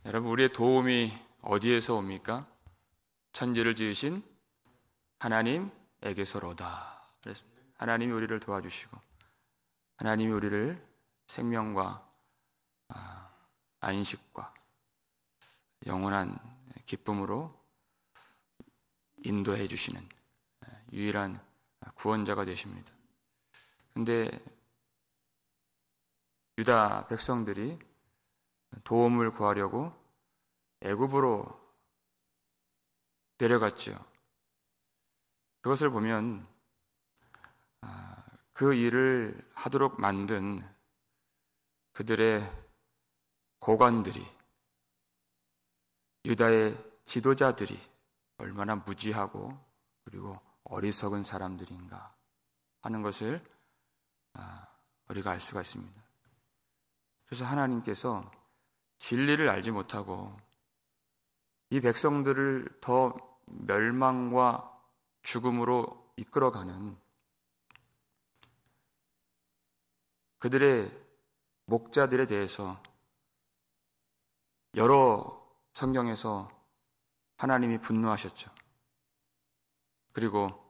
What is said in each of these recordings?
여러분, 우리의 도움이 어디에서 옵니까? 천지를 지으신 하나님에게서로다. 그래서 하나님이 우리를 도와주시고 하나님이 우리를 생명과 안식과 영원한 기쁨으로 인도해 주시는 유일한 구원자가 되십니다. 그런데 유다 백성들이 도움을 구하려고 애굽으로 내려갔지요. 그것을 보면 그 일을 하도록 만든 그들의 고관들이, 유다의 지도자들이 얼마나 무지하고 그리고 어리석은 사람들인가 하는 것을 우리가 알 수가 있습니다. 그래서 하나님께서 진리를 알지 못하고 이 백성들을 더 멸망과 죽음으로 이끌어가는 그들의 목자들에 대해서 여러 성경에서 하나님이 분노하셨죠. 그리고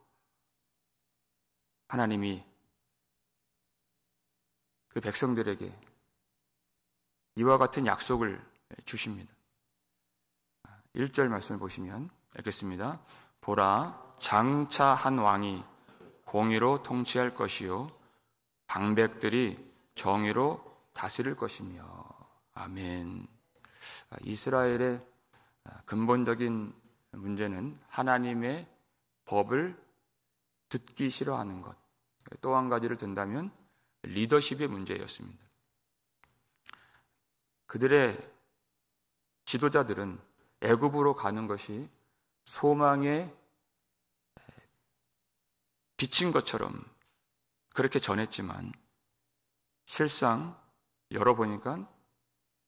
하나님이 그 백성들에게 이와 같은 약속을 주십니다. 1절 말씀을 보시면 읽겠습니다. 보라, 장차 한 왕이 공의로 통치할 것이요 방백들이 정의로 다스릴 것이며. 아멘. 이스라엘의 근본적인 문제는 하나님의 법을 듣기 싫어하는 것. 또 한 가지를 든다면 리더십의 문제였습니다. 그들의 지도자들은 애굽으로 가는 것이 소망의 빛인 것처럼 그렇게 전했지만 실상 열어보니까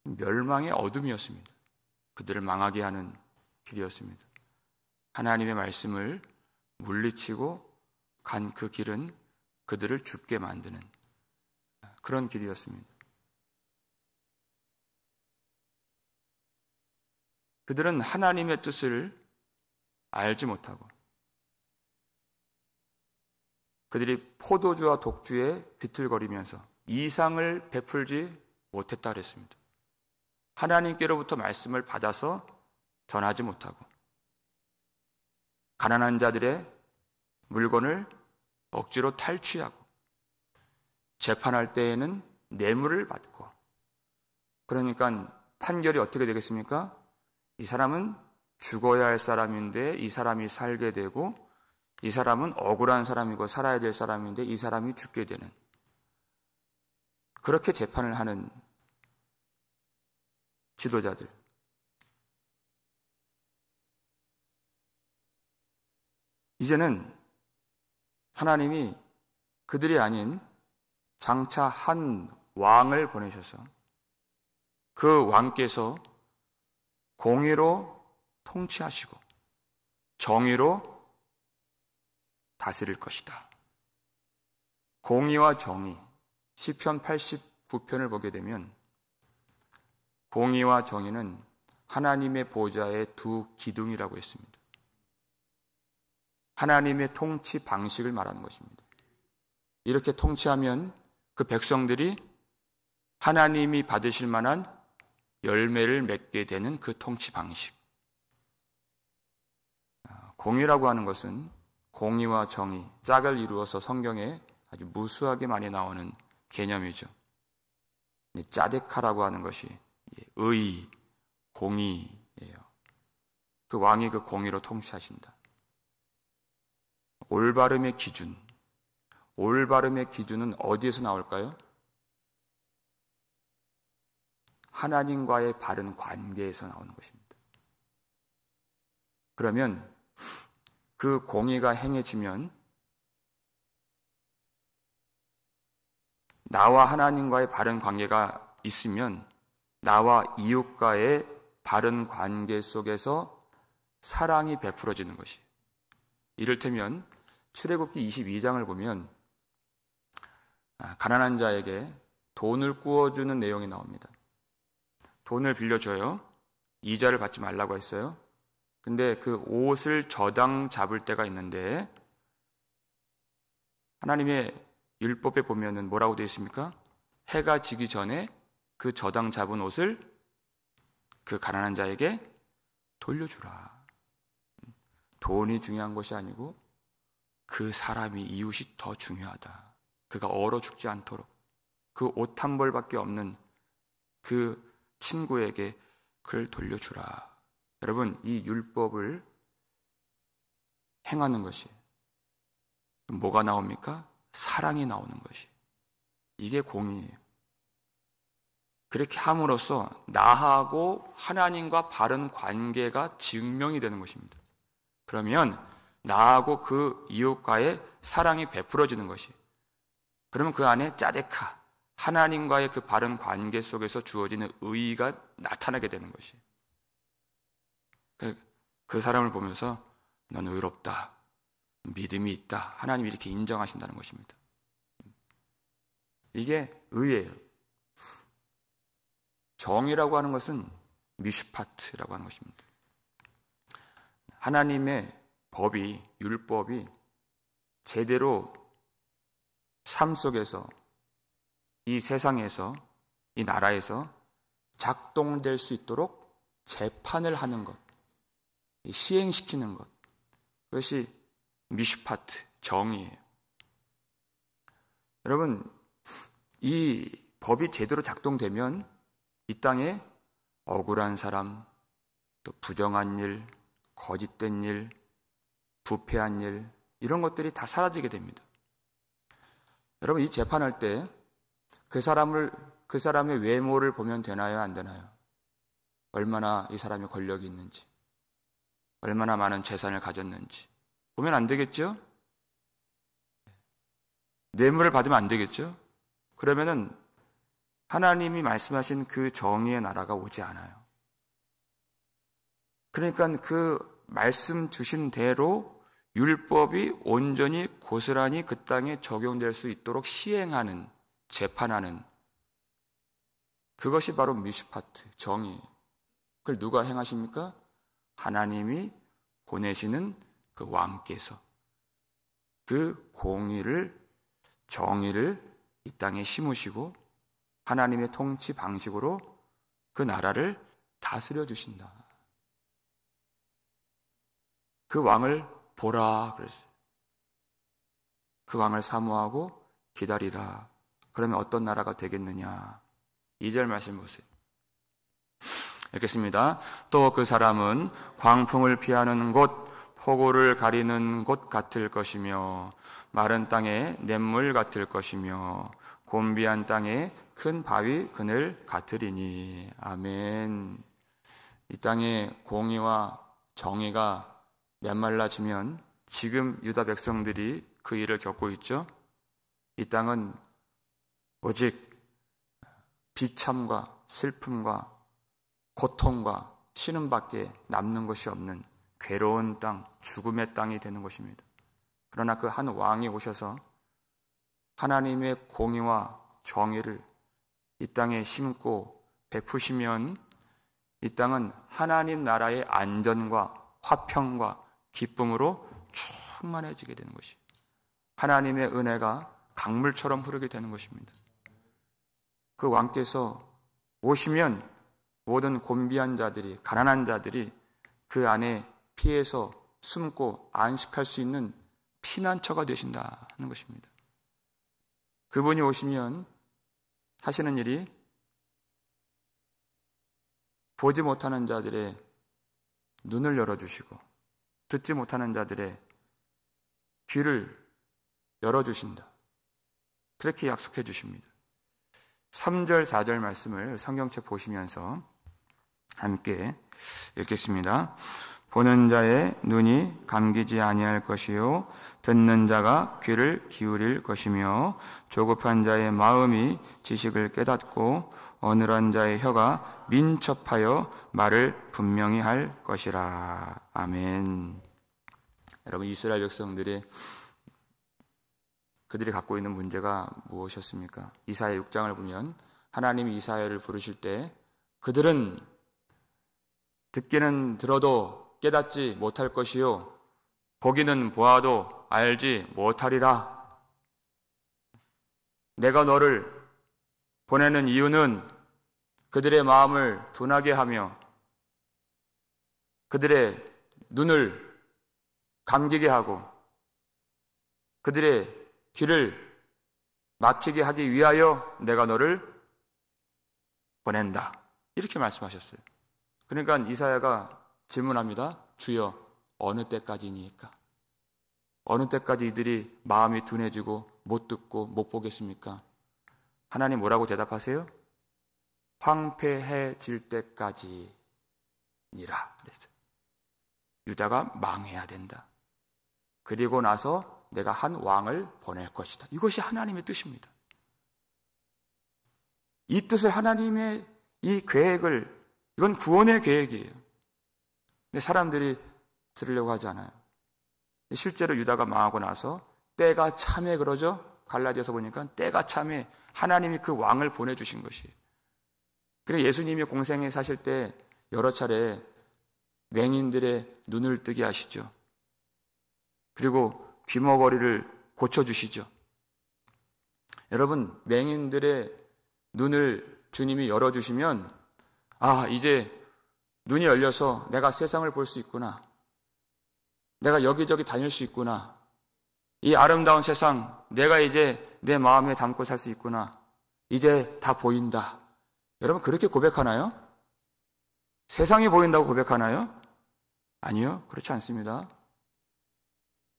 멸망의 어둠이었습니다. 그들을 망하게 하는 길이었습니다. 하나님의 말씀을 물리치고 간 그 길은 그들을 죽게 만드는 그런 길이었습니다. 그들은 하나님의 뜻을 알지 못하고 그들이 포도주와 독주에 비틀거리면서 이상을 베풀지 못했다 그랬습니다. 하나님께로부터 말씀을 받아서 전하지 못하고 가난한 자들의 물건을 억지로 탈취하고 재판할 때에는 뇌물을 받고, 그러니까 판결이 어떻게 되겠습니까? 이 사람은 죽어야 할 사람인데 이 사람이 살게 되고, 이 사람은 억울한 사람이고 살아야 될 사람인데 이 사람이 죽게 되는, 그렇게 재판을 하는 지도자들. 이제는 하나님이 그들이 아닌 장차 한 왕을 보내셔서 그 왕께서 공의로 통치하시고 정의로 다스릴 것이다. 공의와 정의, 시편 89편을 보게 되면 공의와 정의는 하나님의 보좌의 두 기둥이라고 했습니다. 하나님의 통치 방식을 말하는 것입니다. 이렇게 통치하면 그 백성들이 하나님이 받으실 만한 열매를 맺게 되는 그 통치 방식. 공의라고 하는 것은 공의와 정의, 짝을 이루어서 성경에 아주 무수하게 많이 나오는 개념이죠. 짜데카라고 하는 것이 의, 공의예요. 그 왕이 그 공의로 통치하신다. 올바름의 기준. 올바름의 기준은 어디에서 나올까요? 하나님과의 바른 관계에서 나오는 것입니다. 그러면 그 공의가 행해지면 나와 하나님과의 바른 관계가 있으면 나와 이웃과의 바른 관계 속에서 사랑이 베풀어지는 것이. 이를테면 출애굽기 22장을 보면 가난한 자에게 돈을 구워주는 내용이 나옵니다. 돈을 빌려줘요. 이자를 받지 말라고 했어요. 근데 그 옷을 저당 잡을 때가 있는데 하나님의 율법에 보면은 뭐라고 되어 있습니까? 해가 지기 전에 그 저당 잡은 옷을 그 가난한 자에게 돌려주라. 돈이 중요한 것이 아니고 그 사람이, 이웃이 더 중요하다. 그가 얼어 죽지 않도록 그 옷 한 벌밖에 없는 그 친구에게 그를 돌려주라. 여러분, 이 율법을 행하는 것이 뭐가 나옵니까? 사랑이 나오는 것이. 이게 공의예요. 그렇게 함으로써 나하고 하나님과 바른 관계가 증명이 되는 것입니다. 그러면 나하고 그 이웃과의 사랑이 베풀어지는 것이. 그러면 그 안에 짜데카, 하나님과의 그 바른 관계 속에서 주어지는 의의가 나타나게 되는 것이. 그 사람을 보면서 넌 의롭다, 믿음이 있다, 하나님이 이렇게 인정하신다는 것입니다. 이게 의예요. 정의라고 하는 것은 미슈파트라고 하는 것입니다. 하나님의 법이, 율법이 제대로 삶 속에서, 이 세상에서, 이 나라에서 작동될 수 있도록 재판을 하는 것, 시행시키는 것, 그것이 미슈파트, 정의예요. 여러분, 이 법이 제대로 작동되면 이 땅에 억울한 사람, 또 부정한 일, 거짓된 일, 부패한 일, 이런 것들이 다 사라지게 됩니다. 여러분, 이 재판할 때 그 사람의 외모를 보면 되나요, 안 되나요? 얼마나 이 사람이 권력이 있는지, 얼마나 많은 재산을 가졌는지 보면 안 되겠죠? 뇌물을 받으면 안 되겠죠? 그러면은 하나님이 말씀하신 그 정의의 나라가 오지 않아요. 그러니까 그 말씀 주신 대로 율법이 온전히 고스란히 그 땅에 적용될 수 있도록 시행하는, 재판하는, 그것이 바로 미슈파트, 정의. 그걸 누가 행하십니까? 하나님이 보내시는 그 왕께서 그 공의를, 정의를 이 땅에 심으시고 하나님의 통치 방식으로 그 나라를 다스려 주신다. 그 왕을 보라 그랬어요. 그 왕을 사모하고 기다리라. 그러면 어떤 나라가 되겠느냐? 2절 말씀 보세요. 읽겠습니다. 또 그 사람은 광풍을 피하는 곳, 폭우를 가리는 곳 같을 것이며 마른 땅에 냇물 같을 것이며 곤비한 땅에 큰 바위 그늘 같으리니. 아멘. 이 땅에 공의와 정의가 메말라지면 지금 유다 백성들이 그 일을 겪고 있죠. 이 땅은 오직 비참과 슬픔과 고통과 신음밖에 남는 것이 없는 괴로운 땅, 죽음의 땅이 되는 것입니다. 그러나 그 한 왕이 오셔서 하나님의 공의와 정의를 이 땅에 심고 베푸시면 이 땅은 하나님 나라의 안전과 화평과 기쁨으로 충만해지게 되는 것이, 하나님의 은혜가 강물처럼 흐르게 되는 것입니다. 그 왕께서 오시면 모든 곤비한 자들이, 가난한 자들이 그 안에 피해서 숨고 안식할 수 있는 피난처가 되신다 하는 것입니다. 그분이 오시면 하시는 일이 보지 못하는 자들의 눈을 열어주시고 듣지 못하는 자들의 귀를 열어주신다. 그렇게 약속해 주십니다. 3절, 4절 말씀을 성경책 보시면서 함께 읽겠습니다. 보는 자의 눈이 감기지 아니할 것이요 듣는 자가 귀를 기울일 것이며 조급한 자의 마음이 지식을 깨닫고 어눌한 자의 혀가 민첩하여 말을 분명히 할 것이라. 아멘. 여러분, 이스라엘 백성들이 그들이 갖고 있는 문제가 무엇이었습니까? 이사야 6장을 보면 하나님이 이사야를 부르실 때 그들은 듣기는 들어도 깨닫지 못할 것이요 보기는 보아도 알지 못하리라. 내가 너를 보내는 이유는 그들의 마음을 둔하게 하며 그들의 눈을 감기게 하고 그들의 귀를 막히게 하기 위하여 내가 너를 보낸다. 이렇게 말씀하셨어요. 그러니까 이사야가 질문합니다. 주여, 어느 때까지니까? 어느 때까지 이들이 마음이 둔해지고 못 듣고 못 보겠습니까? 하나님 뭐라고 대답하세요? 황폐해질 때까지니라. 그랬어요. 유다가 망해야 된다. 그리고 나서 내가 한 왕을 보낼 것이다. 이것이 하나님의 뜻입니다. 이 뜻을 하나님의 이 계획을, 이건 구원의 계획이에요. 근데 사람들이 들으려고 하지 않아요. 실제로 유다가 망하고 나서 때가 참에 그러죠? 갈라디아서 보니까 때가 참에 하나님이 그 왕을 보내주신 것이에요. 그래서 예수님이 공생에 사실 때 여러 차례 맹인들의 눈을 뜨게 하시죠. 그리고 귀머거리를 고쳐주시죠. 여러분, 맹인들의 눈을 주님이 열어주시면 이제 눈이 열려서 내가 세상을 볼 수 있구나. 내가 여기저기 다닐 수 있구나. 이 아름다운 세상 내가 이제 내 마음에 담고 살 수 있구나. 이제 다 보인다. 여러분 그렇게 고백하나요? 세상이 보인다고 고백하나요? 아니요, 그렇지 않습니다.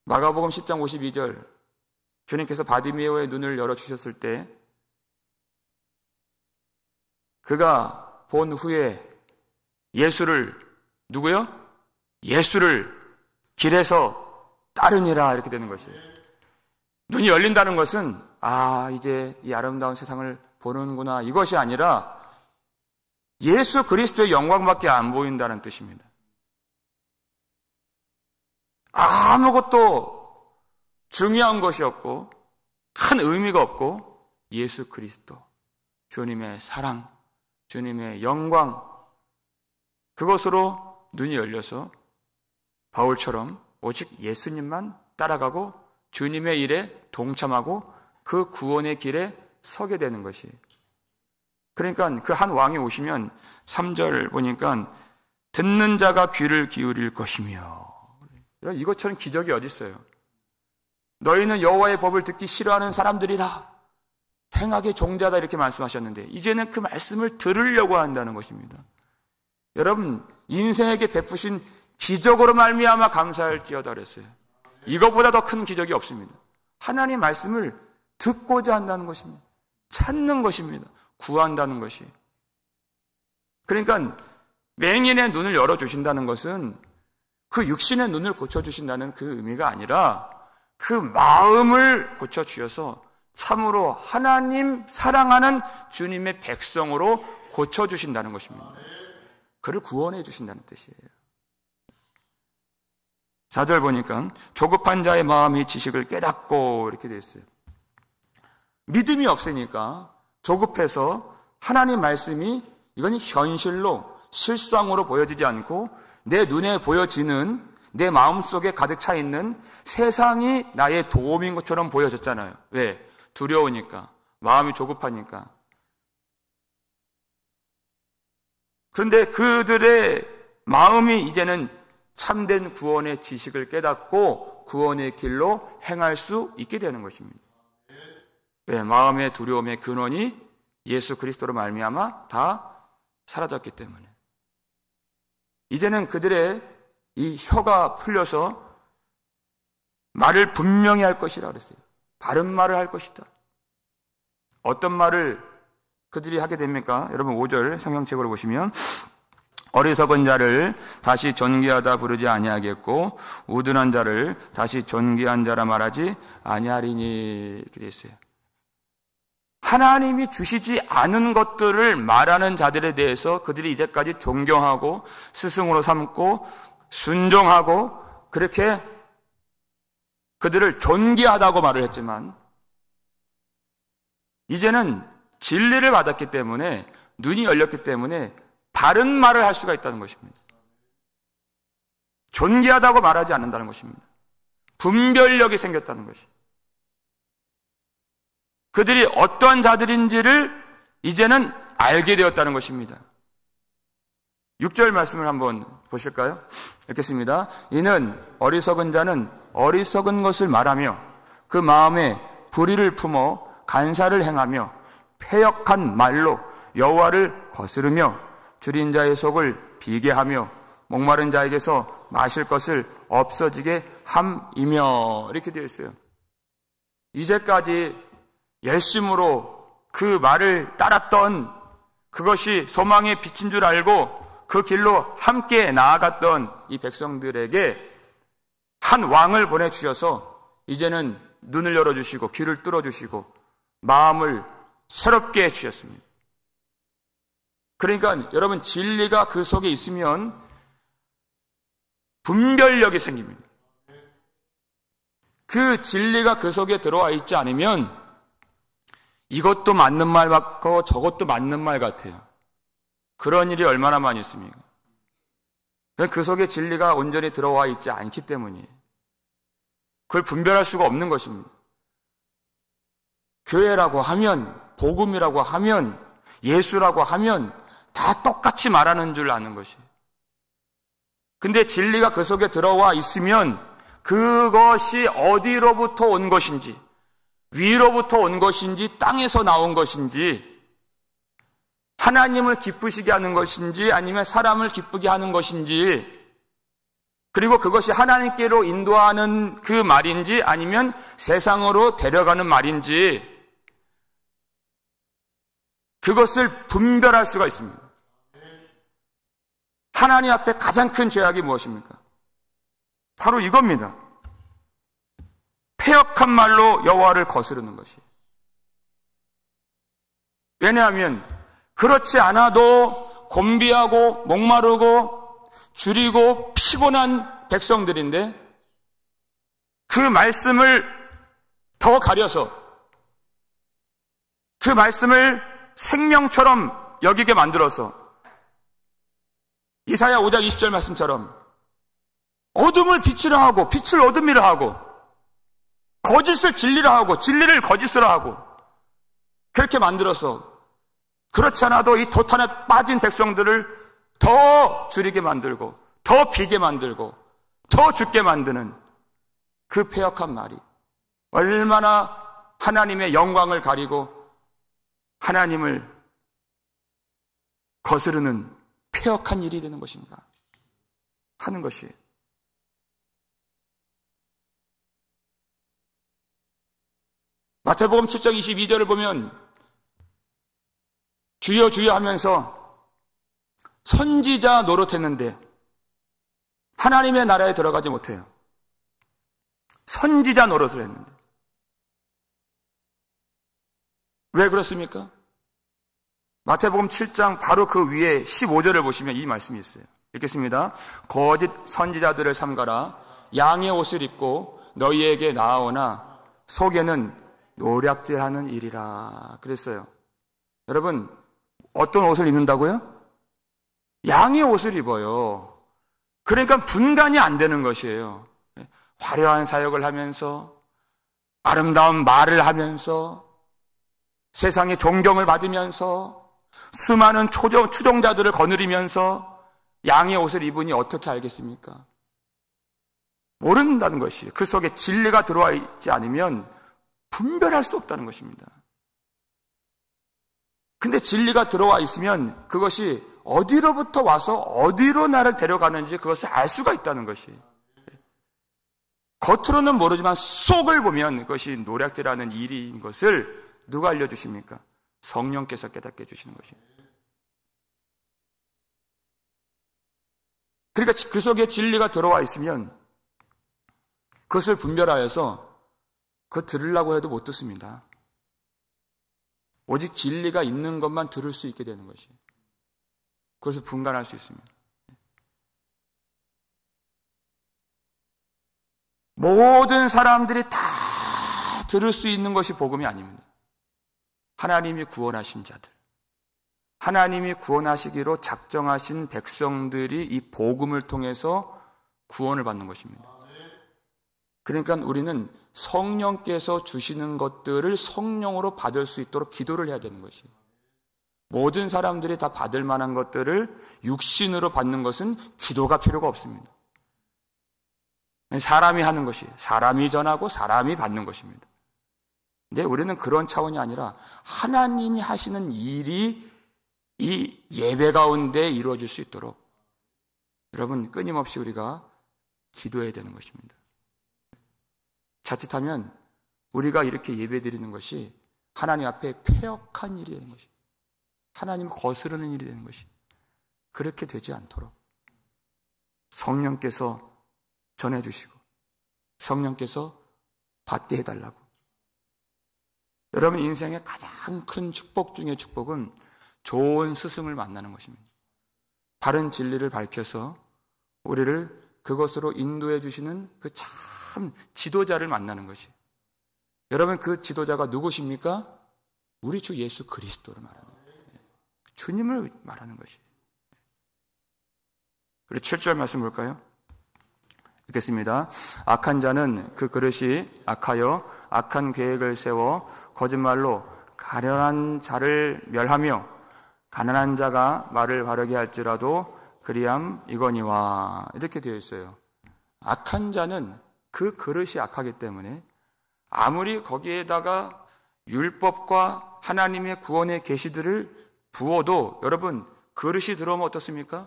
마가복음 10장 52절 주님께서 바디메오의 눈을 열어주셨을 때 그가 본 후에 예수를 누구요? 예수를 길에서 따르니라 이렇게 되는 것이에요. 눈이 열린다는 것은 이제 이 아름다운 세상을 보는구나 이것이 아니라 예수 그리스도의 영광밖에 안 보인다는 뜻입니다. 아무것도 중요한 것이 없고 큰 의미가 없고 예수 그리스도, 주님의 사랑, 주님의 영광, 그것으로 눈이 열려서 바울처럼 오직 예수님만 따라가고 주님의 일에 동참하고 그 구원의 길에 서게 되는 것이. 그러니까 그 한 왕이 오시면 3절 보니까 듣는 자가 귀를 기울일 것이며, 이것처럼 기적이 어디 있어요? 너희는 여호와의 법을 듣기 싫어하는 사람들이라 행악의 종자다 이렇게 말씀하셨는데 이제는 그 말씀을 들으려고 한다는 것입니다. 여러분 인생에게 베푸신 기적으로 말미암아 감사할지어다 그랬어요. 이것보다 더 큰 기적이 없습니다. 하나님 말씀을 듣고자 한다는 것입니다. 찾는 것입니다. 구한다는 것이. 그러니까 맹인의 눈을 열어주신다는 것은 그 육신의 눈을 고쳐주신다는 그 의미가 아니라 그 마음을 고쳐주셔서 참으로 하나님 사랑하는 주님의 백성으로 고쳐주신다는 것입니다. 그를 구원해 주신다는 뜻이에요. 4절 보니까 조급한 자의 마음이 지식을 깨닫고 이렇게 되어 있어요. 믿음이 없으니까 조급해서 하나님 말씀이 이건 현실로 실상으로 보여지지 않고 내 눈에 보여지는 내 마음속에 가득 차 있는 세상이 나의 도움인 것처럼 보여졌잖아요. 왜? 두려우니까, 마음이 조급하니까. 그런데 그들의 마음이 이제는 참된 구원의 지식을 깨닫고 구원의 길로 행할 수 있게 되는 것입니다. 왜? 마음의 두려움의 근원이 예수 그리스도로 말미암아 다 사라졌기 때문에. 이제는 그들의 이 혀가 풀려서 말을 분명히 할 것이라 그랬어요. 바른 말을 할 것이다. 어떤 말을 그들이 하게 됩니까? 여러분 5절 성경책으로 보시면 어리석은 자를 다시 존귀하다 부르지 아니하겠고 우둔한 자를 다시 존귀한 자라 말하지 아니하리니 이렇게 되어 있어요. 하나님이 주시지 않은 것들을 말하는 자들에 대해서 그들이 이제까지 존경하고 스승으로 삼고 순종하고 그렇게 그들을 존귀하다고 말을 했지만 이제는 진리를 받았기 때문에 눈이 열렸기 때문에 바른 말을 할 수가 있다는 것입니다. 존귀하다고 말하지 않는다는 것입니다. 분별력이 생겼다는 것이. 그들이 어떤 자들인지를 이제는 알게 되었다는 것입니다. 6절 말씀을 한번 보실까요? 읽겠습니다. 이는 어리석은 자는 어리석은 것을 말하며 그 마음에 불의를 품어 간사를 행하며 패역한 말로 여호와를 거스르며 줄인 자의 속을 비게 하며 목마른 자에게서 마실 것을 없어지게 함이며, 이렇게 되어 있어요. 이제까지 열심으로 그 말을 따랐던, 그것이 소망의 빛인 줄 알고 그 길로 함께 나아갔던 이 백성들에게 한 왕을 보내주셔서 이제는 눈을 열어주시고 귀를 뚫어주시고 마음을 새롭게 해주셨습니다. 그러니까 여러분, 진리가 그 속에 있으면 분별력이 생깁니다. 그 진리가 그 속에 들어와 있지 않으면 이것도 맞는 말 같고 저것도 맞는 말 같아요. 그런 일이 얼마나 많이 있습니까? 그 속에 진리가 온전히 들어와 있지 않기 때문이에요. 그걸 분별할 수가 없는 것입니다. 교회라고 하면, 복음이라고 하면, 예수라고 하면 다 똑같이 말하는 줄 아는 것이에요. 근데 진리가 그 속에 들어와 있으면 그것이 어디로부터 온 것인지, 위로부터 온 것인지, 땅에서 나온 것인지, 하나님을 기쁘시게 하는 것인지 아니면 사람을 기쁘게 하는 것인지, 그리고 그것이 하나님께로 인도하는 그 말인지 아니면 세상으로 데려가는 말인지, 그것을 분별할 수가 있습니다. 하나님 앞에 가장 큰 죄악이 무엇입니까? 바로 이겁니다. 패역한 말로 여호와를 거스르는 것이. 왜냐하면 그렇지 않아도 곤비하고 목마르고 줄이고 피곤한 백성들인데 그 말씀을 더 가려서 그 말씀을 생명처럼 여기게 만들어서 이사야 5장 20절 말씀처럼 어둠을 빛이라 하고 빛을 어둠이라 하고 거짓을 진리라 하고 진리를 거짓으로 하고 그렇게 만들어서 그렇지 않아도 이 도탄에 빠진 백성들을 더 줄이게 만들고 더 비게 만들고 더 죽게 만드는 그 패역한 말이 얼마나 하나님의 영광을 가리고 하나님을 거스르는 패역한 일이 되는 것인가 하는 것이에요. 마태복음 7장 22절을 보면 주여 주여 하면서 선지자 노릇했는데 하나님의 나라에 들어가지 못해요. 선지자 노릇을 했는데. 왜 그렇습니까? 마태복음 7장 바로 그 위에 15절을 보시면 이 말씀이 있어요. 읽겠습니다. 거짓 선지자들을 삼가라. 양의 옷을 입고 너희에게 나아오나 속에는 노략질하는 일이라 그랬어요. 여러분, 어떤 옷을 입는다고요? 양의 옷을 입어요. 그러니까 분간이 안 되는 것이에요. 화려한 사역을 하면서 아름다운 말을 하면서 세상의 존경을 받으면서 수많은 추종자들을 거느리면서 양의 옷을 입으니 어떻게 알겠습니까? 모른다는 것이에요. 그 속에 진리가 들어와 있지 않으면 분별할 수 없다는 것입니다. 근데 진리가 들어와 있으면 그것이 어디로부터 와서 어디로 나를 데려가는지 그것을 알 수가 있다는 것이에요. 겉으로는 모르지만 속을 보면 그것이 노략질하는 일인 것을 누가 알려주십니까? 성령께서 깨닫게 해주시는 것입니다. 그러니까 그 속에 진리가 들어와 있으면 그것을 분별하여서 그거 들으려고 해도 못 듣습니다. 오직 진리가 있는 것만 들을 수 있게 되는 것이에요. 그것을 분간할 수 있습니다. 모든 사람들이 다 들을 수 있는 것이 복음이 아닙니다. 하나님이 구원하신 자들, 하나님이 구원하시기로 작정하신 백성들이 이 복음을 통해서 구원을 받는 것입니다. 그러니까 우리는 성령께서 주시는 것들을 성령으로 받을 수 있도록 기도를 해야 되는 것이에요. 모든 사람들이 다 받을 만한 것들을 육신으로 받는 것은 기도가 필요가 없습니다. 사람이 하는 것이에요. 사람이 전하고 사람이 받는 것입니다. 근데 우리는 그런 차원이 아니라 하나님이 하시는 일이 이 예배 가운데 이루어질 수 있도록 여러분 끊임없이 우리가 기도해야 되는 것입니다. 자칫하면 우리가 이렇게 예배 드리는 것이 하나님 앞에 패역한 일이 되는 것입니다. 하나님을 거스르는 일이 되는 것이 그렇게 되지 않도록 성령께서 전해주시고 성령께서 받게 해달라고. 여러분 인생의 가장 큰 축복 중의 축복은 좋은 스승을 만나는 것입니다. 바른 진리를 밝혀서 우리를 그것으로 인도해 주시는 그 참 지도자를 만나는 것이. 여러분 그 지도자가 누구십니까? 우리 주 예수 그리스도를 말하는 거예요. 주님을 말하는 것이. 우리 7절 말씀 볼까요? 읽겠습니다. 악한 자는 그 그릇이 악하여 악한 계획을 세워 거짓말로 가련한 자를 멸하며 가난한 자가 말을 바르게 할지라도 그리함 이거니와. 이렇게 되어 있어요. 악한 자는 그 그릇이 악하기 때문에 아무리 거기에다가 율법과 하나님의 구원의 계시들을 부어도 여러분 그릇이 들어오면 어떻습니까?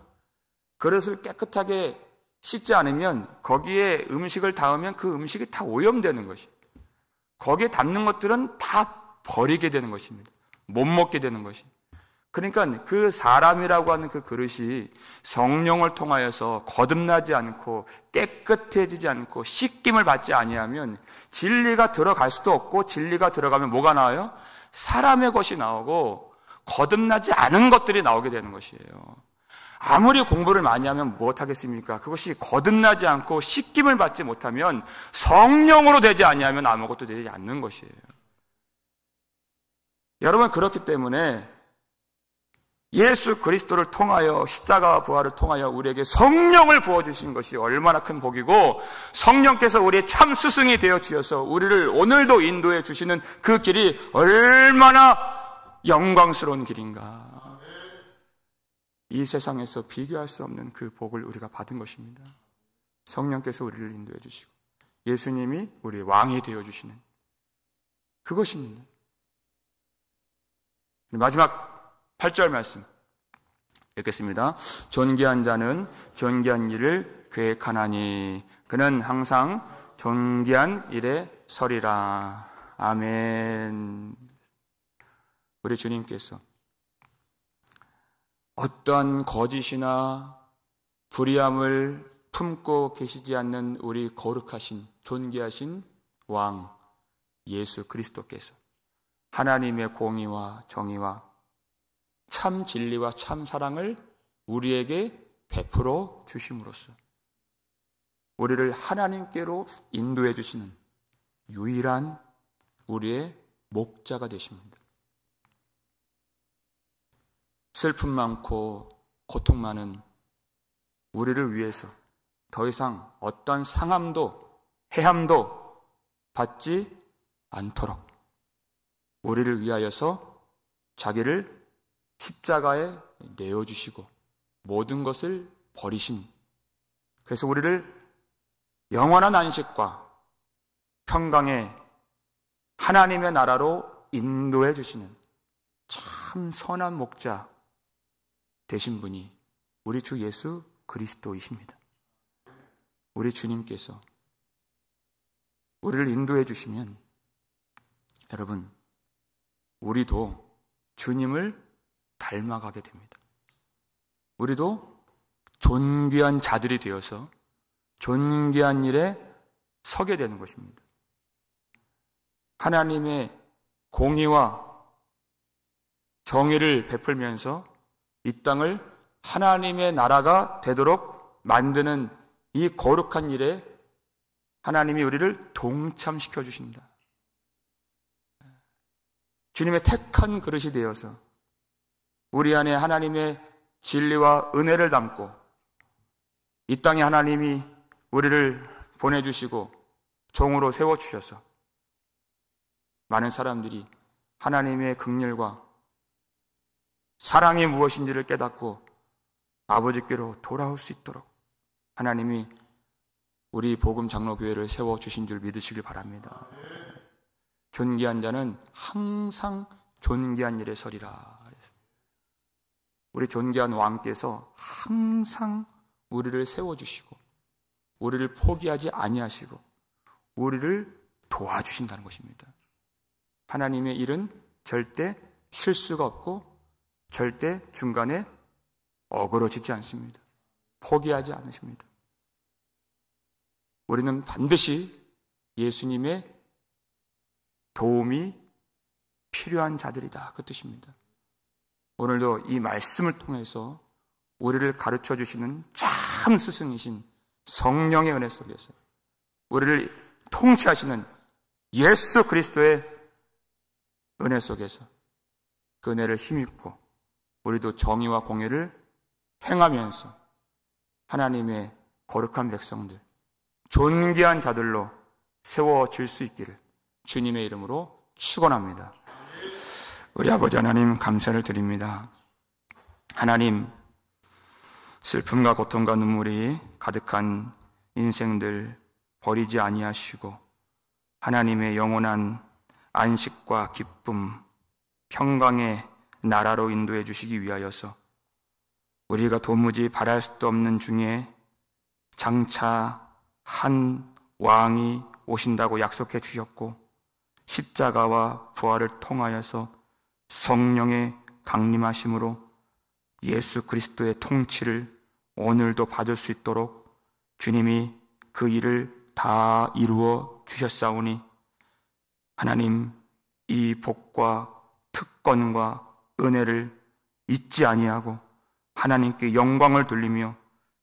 그릇을 깨끗하게 씻지 않으면 거기에 음식을 닿으면 그 음식이 다 오염되는 것이. 거기에 담는 것들은 다 버리게 되는 것입니다. 못 먹게 되는 것이. 그러니까 그 사람이라고 하는 그 그릇이 성령을 통하여서 거듭나지 않고 깨끗해지지 않고 씻김을 받지 아니하면 진리가 들어갈 수도 없고, 진리가 들어가면 뭐가 나와요? 사람의 것이 나오고 거듭나지 않은 것들이 나오게 되는 것이에요. 아무리 공부를 많이 하면 무엇하겠습니까? 그것이 거듭나지 않고 씻김을 받지 못하면 성령으로 되지 아니하면 아무것도 되지 않는 것이에요. 여러분 그렇기 때문에 예수 그리스도를 통하여 십자가와 부활을 통하여 우리에게 성령을 부어주신 것이 얼마나 큰 복이고, 성령께서 우리의 참 스승이 되어 주셔서 우리를 오늘도 인도해 주시는 그 길이 얼마나 영광스러운 길인가. 이 세상에서 비교할 수 없는 그 복을 우리가 받은 것입니다. 성령께서 우리를 인도해 주시고 예수님이 우리의 왕이 되어 주시는 그것입니다. 마지막 8절 말씀 읽겠습니다. 존귀한 자는 존귀한 일을 계획하나니 그는 항상 존귀한 일에 서리라. 아멘. 우리 주님께서 어떠한 거짓이나 불의함을 품고 계시지 않는 우리 거룩하신 존귀하신 왕 예수 그리스도께서 하나님의 공의와 정의와 참 진리와 참 사랑을 우리에게 베풀어 주심으로써 우리를 하나님께로 인도해 주시는 유일한 우리의 목자가 되십니다. 슬픔 많고 고통 많은 우리를 위해서 더 이상 어떤 상함도 해함도 받지 않도록 우리를 위하여서 자기를 십자가에 내어주시고 모든 것을 버리신, 그래서 우리를 영원한 안식과 평강의 하나님의 나라로 인도해 주시는 참 선한 목자 되신 분이 우리 주 예수 그리스도이십니다. 우리 주님께서 우리를 인도해 주시면 여러분 우리도 주님을 닮아가게 됩니다. 우리도 존귀한 자들이 되어서 존귀한 일에 서게 되는 것입니다. 하나님의 공의와 정의를 베풀면서 이 땅을 하나님의 나라가 되도록 만드는 이 거룩한 일에 하나님이 우리를 동참시켜 주신다. 주님의 택한 그릇이 되어서 우리 안에 하나님의 진리와 은혜를 담고 이 땅에 하나님이 우리를 보내주시고 종으로 세워주셔서 많은 사람들이 하나님의 긍휼과 사랑이 무엇인지를 깨닫고 아버지께로 돌아올 수 있도록 하나님이 우리 복음장로교회를 세워주신 줄 믿으시길 바랍니다. 존귀한 자는 항상 존귀한 일에 서리라. 우리 존귀한 왕께서 항상 우리를 세워주시고 우리를 포기하지 아니하시고 우리를 도와주신다는 것입니다. 하나님의 일은 절대 실수가 없고 절대 중간에 어그러지지 않습니다. 포기하지 않으십니다. 우리는 반드시 예수님의 도움이 필요한 자들이다. 그 뜻입니다. 오늘도 이 말씀을 통해서 우리를 가르쳐 주시는 참 스승이신 성령의 은혜 속에서 우리를 통치하시는 예수 그리스도의 은혜 속에서 그 은혜를 힘입고 우리도 정의와 공의를 행하면서 하나님의 거룩한 백성들, 존귀한 자들로 세워질 수 있기를 주님의 이름으로 축원합니다. 우리 아버지 하나님 감사를 드립니다. 하나님, 슬픔과 고통과 눈물이 가득한 인생들 버리지 아니하시고 하나님의 영원한 안식과 기쁨, 평강의 나라로 인도해 주시기 위하여서 우리가 도무지 바랄 수도 없는 중에 장차 한 왕이 오신다고 약속해 주셨고 십자가와 부활을 통하여서 성령의 강림하심으로 예수 그리스도의 통치를 오늘도 받을 수 있도록 주님이 그 일을 다 이루어 주셨사오니 하나님, 이 복과 특권과 은혜를 잊지 아니하고 하나님께 영광을 돌리며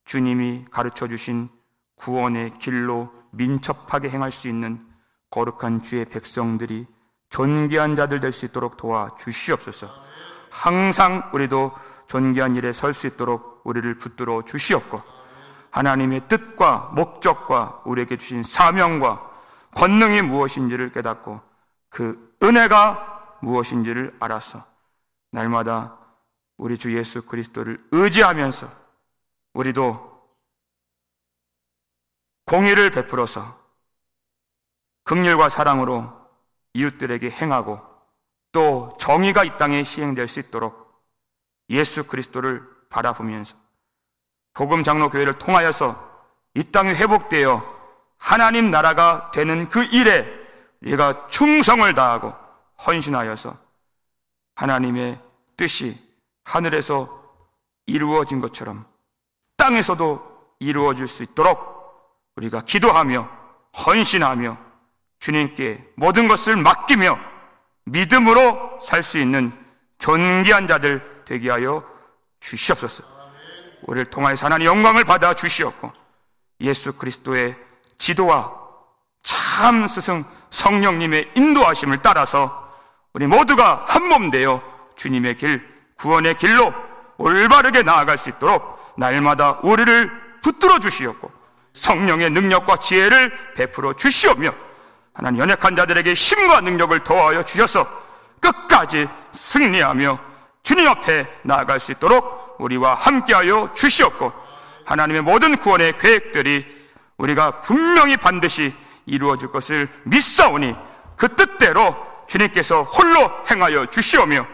주님이 가르쳐 주신 구원의 길로 민첩하게 행할 수 있는 거룩한 주의 백성들이 존귀한 자들 될 수 있도록 도와주시옵소서. 항상 우리도 존귀한 일에 설 수 있도록 우리를 붙들어 주시옵고 하나님의 뜻과 목적과 우리에게 주신 사명과 권능이 무엇인지를 깨닫고 그 은혜가 무엇인지를 알아서 날마다 우리 주 예수 그리스도를 의지하면서 우리도 공의를 베풀어서 긍휼과 사랑으로 이웃들에게 행하고 또 정의가 이 땅에 시행될 수 있도록 예수 그리스도를 바라보면서 복음장로교회를 통하여서 이 땅이 회복되어 하나님 나라가 되는 그 일에 우리가 충성을 다하고 헌신하여서 하나님의 뜻이 하늘에서 이루어진 것처럼 땅에서도 이루어질 수 있도록 우리가 기도하며 헌신하며 주님께 모든 것을 맡기며 믿음으로 살 수 있는 존귀한 자들 되게 하여 주시옵소서. 우리를 통하여서 하나님 영광을 받아 주시옵고 예수 그리스도의 지도와 참 스승 성령님의 인도하심을 따라서 우리 모두가 한 몸 되어 주님의 길, 구원의 길로 올바르게 나아갈 수 있도록 날마다 우리를 붙들어 주시옵고 성령의 능력과 지혜를 베풀어 주시오며 하나님 연약한 자들에게 힘과 능력을 더하여 주셔서 끝까지 승리하며 주님 앞에 나아갈 수 있도록 우리와 함께하여 주시옵고 하나님의 모든 구원의 계획들이 우리가 분명히 반드시 이루어질 것을 믿사오니 그 뜻대로 주님께서 홀로 행하여 주시오며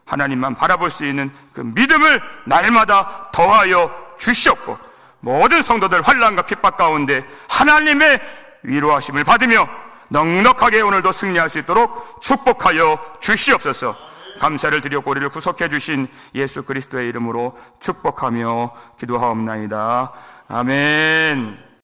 하나님만 바라볼 수 있는 그 믿음을 날마다 더하여 주시옵고 모든 성도들 환난과 핍박 가운데 하나님의 위로하심을 받으며 넉넉하게 오늘도 승리할 수 있도록 축복하여 주시옵소서. 감사를 드리고 우리를 구속해 주신 예수 그리스도의 이름으로 축복하며 기도하옵나이다. 아멘.